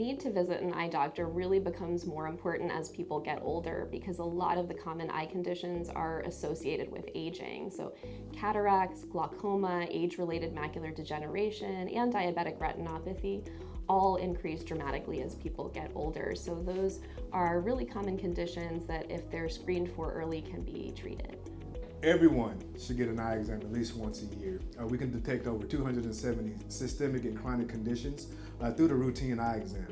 need to visit an eye doctor really becomes more important as people get older because a lot of the common eye conditions are associated with aging. So cataracts, glaucoma, age-related macular degeneration, and diabetic retinopathy all increase dramatically as people get older. So those are really common conditions that if they're screened for early can be treated. Everyone should get an eye exam at least once a year. We can detect over 270 systemic and chronic conditions through the routine eye exam.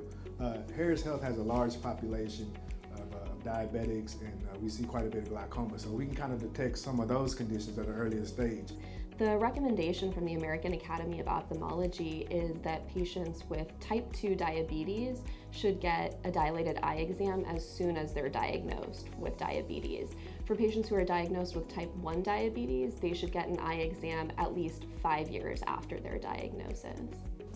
Harris Health has a large population of diabetics, and we see quite a bit of glaucoma, so we can kind of detect some of those conditions at an earlier stage. The recommendation from the American Academy of Ophthalmology is that patients with type 2 diabetes should get a dilated eye exam as soon as they're diagnosed with diabetes. For patients who are diagnosed with type 1 diabetes, they should get an eye exam at least 5 years after their diagnosis.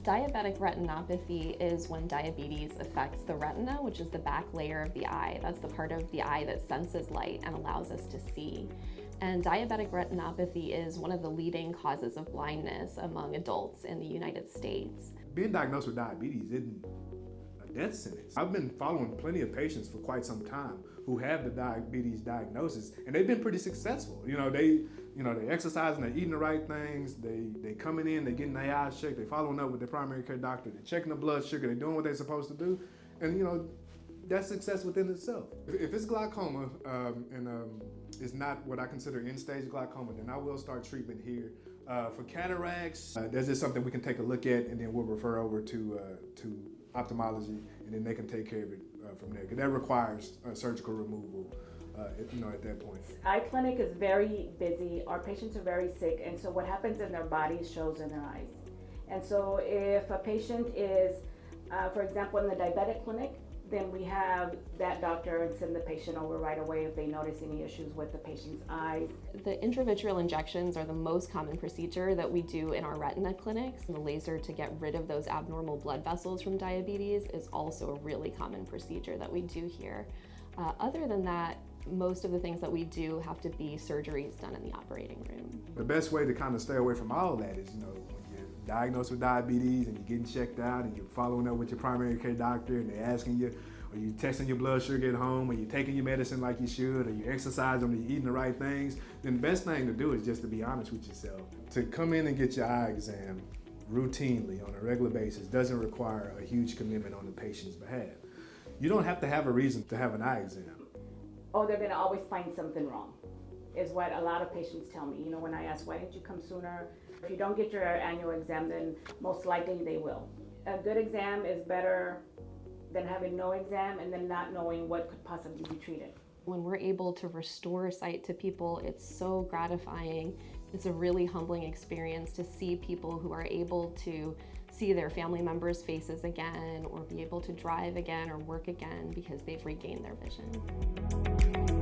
Diabetic retinopathy is when diabetes affects the retina, which is the back layer of the eye. That's the part of the eye that senses light and allows us to see. And diabetic retinopathy is one of the leading causes of blindness among adults in the United States. Being diagnosed with diabetes isn't a death sentence. I've been following plenty of patients for quite some time who have the diabetes diagnosis, and they've been pretty successful. They exercising, they're eating the right things, they coming in, they're getting their eyes checked, they're following up with their primary care doctor, they're checking the blood sugar, they're doing what they're supposed to do, and that's success within itself. If it's glaucoma and it's not what I consider end-stage glaucoma, then I will start treatment here. For cataracts, that's just something we can take a look at, and then we'll refer over to ophthalmology, and then they can take care of it from there. Because that requires surgical removal, at that point. Eye clinic is very busy. Our patients are very sick, and so what happens in their bodies shows in their eyes. And so if a patient is, for example, in the diabetic clinic, then we have that doctor and send the patient over right away if they notice any issues with the patient's eyes. The intravitreal injections are the most common procedure that we do in our retina clinics. And the laser to get rid of those abnormal blood vessels from diabetes is also a really common procedure that we do here. Other than that, most of the things that we do have to be surgeries done in the operating room. The best way to kind of stay away from all of that is, when you're diagnosed with diabetes and you're getting checked out and you're following up with your primary care doctor and they're asking you, are you testing your blood sugar at home, are you taking your medicine like you should, are you exercising, are you eating the right things, then the best thing to do is just to be honest with yourself. To come in and get your eye exam routinely on a regular basis doesn't require a huge commitment on the patient's behalf. You don't have to have a reason to have an eye exam. Oh, they're gonna always find something wrong, is what a lot of patients tell me. When I ask, why didn't you come sooner? If you don't get your annual exam, then most likely they will. A good exam is better than having no exam and then not knowing what could possibly be treated. When we're able to restore sight to people, it's so gratifying. It's a really humbling experience to see people who are able to see their family members' faces again, or be able to drive again or work again because they've regained their vision.